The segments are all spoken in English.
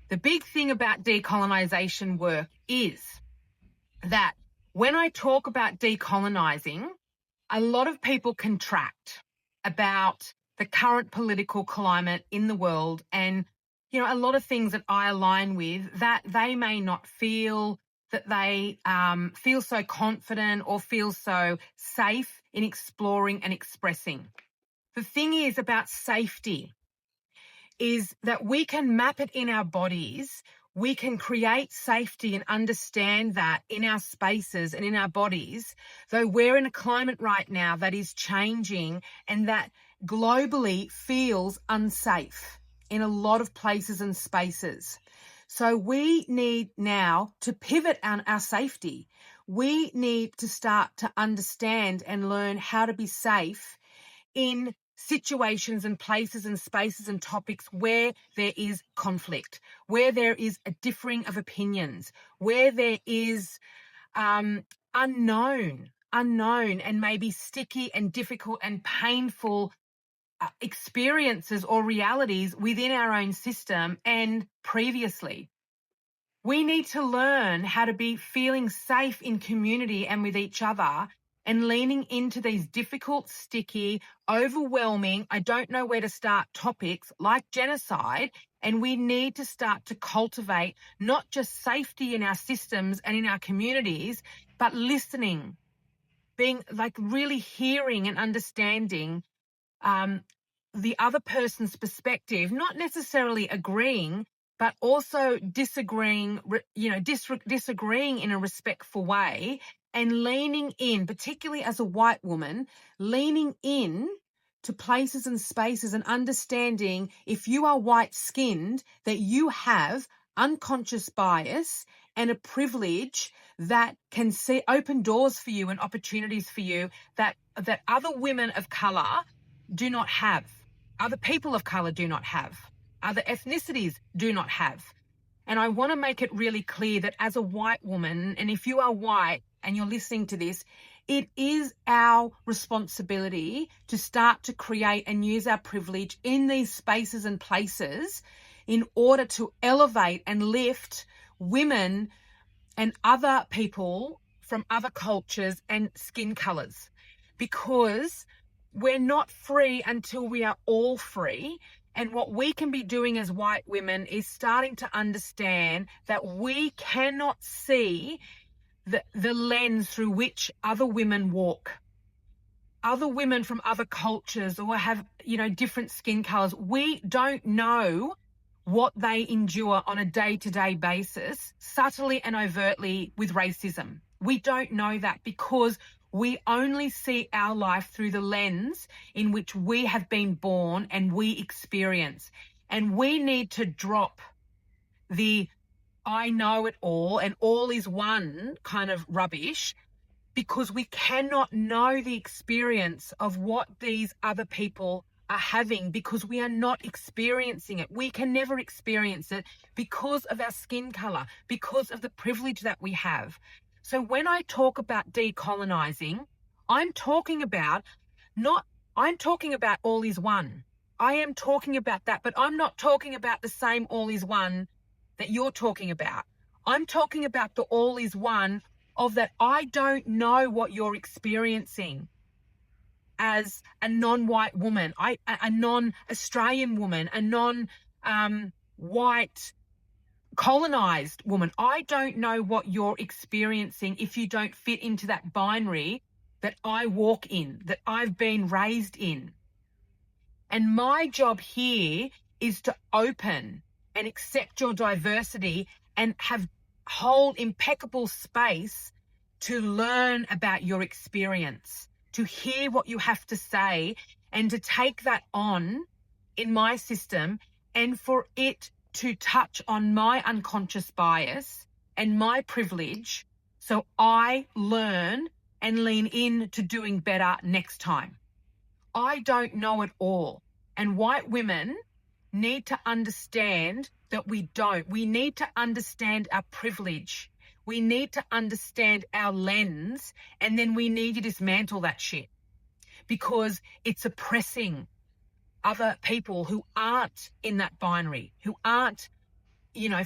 The big thing about decolonisation work is that when I talk about decolonising, a lot of people contract about the current political climate in the world and, a lot of things that I align with that they may not feel that they feel so confident or feel so safe in exploring and expressing. The thing is about safety is that we can map it in our bodies. We can create safety and understand that in our spaces and in our bodies, though we're in a climate right now that is changing and that globally feels unsafe in a lot of places and spaces. So we need now to pivot on our safety. We need to start to understand and learn how to be safe in situations and places and spaces and topics where there is conflict, where there is a differing of opinions, where there is unknown and maybe sticky and difficult and painful experiences or realities within our own system and previously. We need to learn how to be feeling safe in community and with each other and leaning into these difficult, sticky, overwhelming, I don't know where to start topics like genocide. And we need to start to cultivate not just safety in our systems and in our communities, but listening, being like really hearing and understanding the other person's perspective, not necessarily agreeing, but also disagreeing, disagreeing in a respectful way and leaning in, particularly as a white woman, leaning in to places and spaces and understanding if you are white-skinned, that you have unconscious bias and a privilege that can open doors for you and opportunities for you that other women of colour do not have, other people of colour do not have, other ethnicities do not have. And I want to make it really clear that as a white woman, and if you are white and you're listening to this, it is our responsibility to start to create and use our privilege in these spaces and places in order to elevate and lift women and other people from other cultures and skin colours, because we're not free until we are all free. And what we can be doing as white women is starting to understand that we cannot see the lens through which other women walk. Other women from other cultures or have, different skin colors. We don't know what they endure on a day-to-day basis, subtly and overtly with racism. We don't know that because we only see our life through the lens in which we have been born and we experience. And we need to drop the I know it all and all is one kind of rubbish, because we cannot know the experience of what these other people are having because we are not experiencing it. We can never experience it because of our skin color, because of the privilege that we have. So when I talk about decolonizing, I'm talking about all is one. I am talking about that, but I'm not talking about the same all is one that you're talking about. I'm talking about the all is one of that I don't know what you're experiencing as a non-white woman, a non-Australian woman, a non-white colonized woman. I don't know what you're experiencing if you don't fit into that binary that I walk in, that I've been raised in. And my job here is to open and accept your diversity and hold impeccable space to learn about your experience, to hear what you have to say, and to take that on in my system, and for it to touch on my unconscious bias and my privilege so I learn and lean in to doing better next time. I don't know it all. And white women need to understand that we don't. We need to understand our privilege. We need to understand our lens, and then we need to dismantle that shit because it's oppressing other people who aren't in that binary, who aren't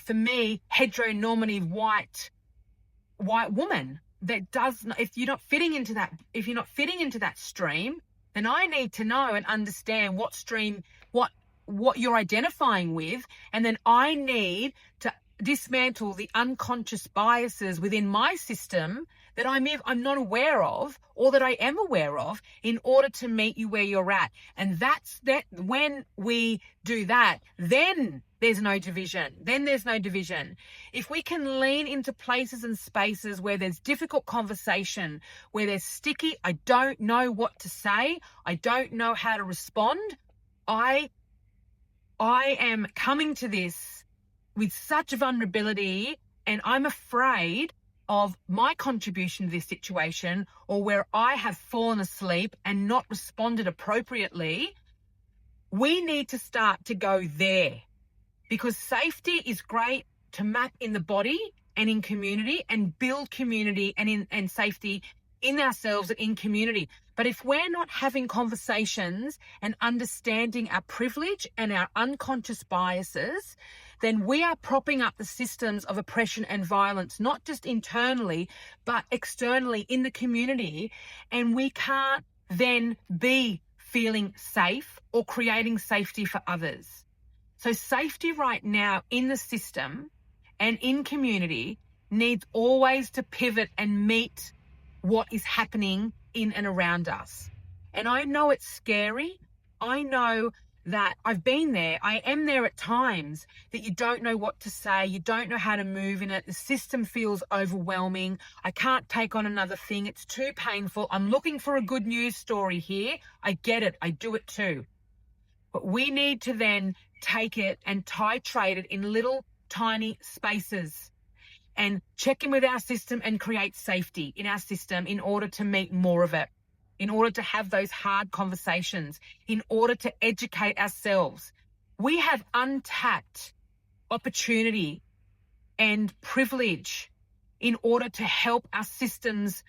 for me, heteronormative white woman that does not, if you're not fitting into that stream, then I need to know and understand what stream, what you're identifying with, and then I need to dismantle the unconscious biases within my system that I'm not aware of, or that I am aware of, in order to meet you where you're at. And that's that. When we do that, then there's no division. If we can lean into places and spaces where there's difficult conversation, where there's sticky, I don't know what to say, I don't know how to respond, I am coming to this with such vulnerability, and I'm afraid of my contribution to this situation, or where I have fallen asleep and not responded appropriately. We need to start to go there, because safety is great to map in the body and in community, and build community and safety in ourselves and in community. But if we're not having conversations and understanding our privilege and our unconscious biases, then we are propping up the systems of oppression and violence, not just internally, but externally in the community. And we can't then be feeling safe or creating safety for others. So safety right now in the system and in community needs always to pivot and meet what is happening in and around us. And I know it's scary. I know that I've been there. I am there at times, that you don't know what to say. You don't know how to move in it. The system feels overwhelming. I can't take on another thing. It's too painful. I'm looking for a good news story here. I get it. I do it too. But we need to then take it and titrate it in little tiny spaces, and check in with our system and create safety in our system in order to meet more of it, in order to have those hard conversations, in order to educate ourselves. We have untapped opportunity and privilege in order to help our systems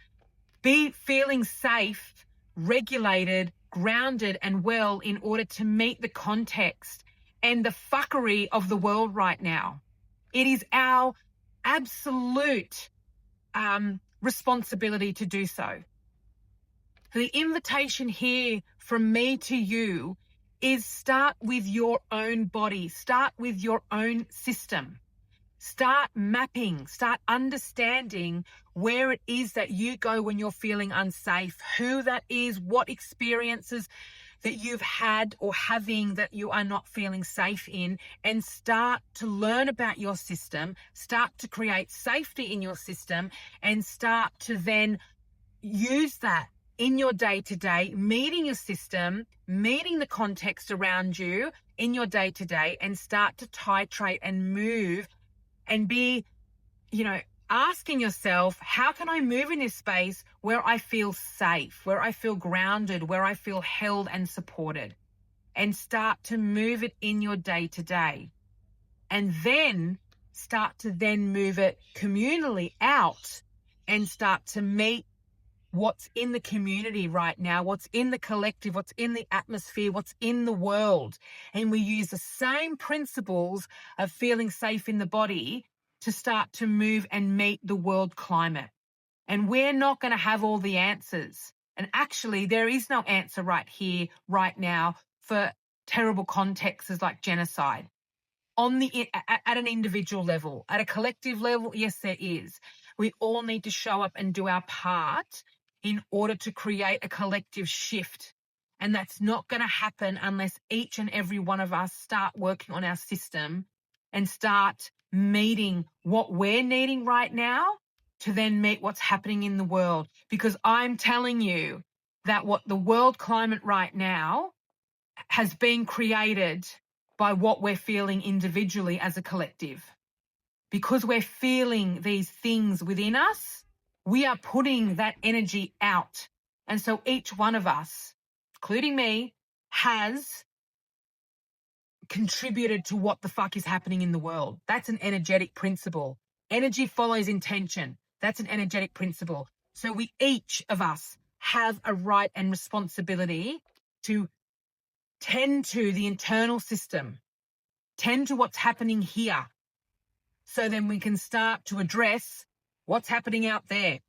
be feeling safe, regulated, grounded, and well, in order to meet the context and the fuckery of the world right now. It is our absolute responsibility to do so. The invitation here from me to you is start with your own body, start with your own system. Start mapping, start understanding where it is that you go when you're feeling unsafe, who that is, what experiences that you've had or having that you are not feeling safe in, and start to learn about your system, start to create safety in your system, and start to then use that in your day-to-day, meeting your system, meeting the context around you in your day-to-day, and start to titrate and move and be, asking yourself, how can I move in this space where I feel safe, where I feel grounded, where I feel held and supported? And start to move it in your day-to-day. And then start to then move it communally out, and start to meet what's in the community right now, what's in the collective, what's in the atmosphere, what's in the world. And we use the same principles of feeling safe in the body to start to move and meet the world climate. And we're not going to have all the answers. And actually, there is no answer right here, right now, for terrible contexts like genocide. At an individual level, at a collective level, yes, there is. We all need to show up and do our part in order to create a collective shift. And that's not going to happen unless each and every one of us start working on our system and start meeting what we're needing right now to then meet what's happening in the world. Because I'm telling you that what the world climate right now has been created by what we're feeling individually as a collective. Because we're feeling these things within us, we are putting that energy out. And so each one of us, including me, has contributed to what the fuck is happening in the world. That's an energetic principle. Energy follows intention. That's an energetic principle. So we, each of us, have a right and responsibility to tend to the internal system, tend to what's happening here, so then we can start to address what's happening out there.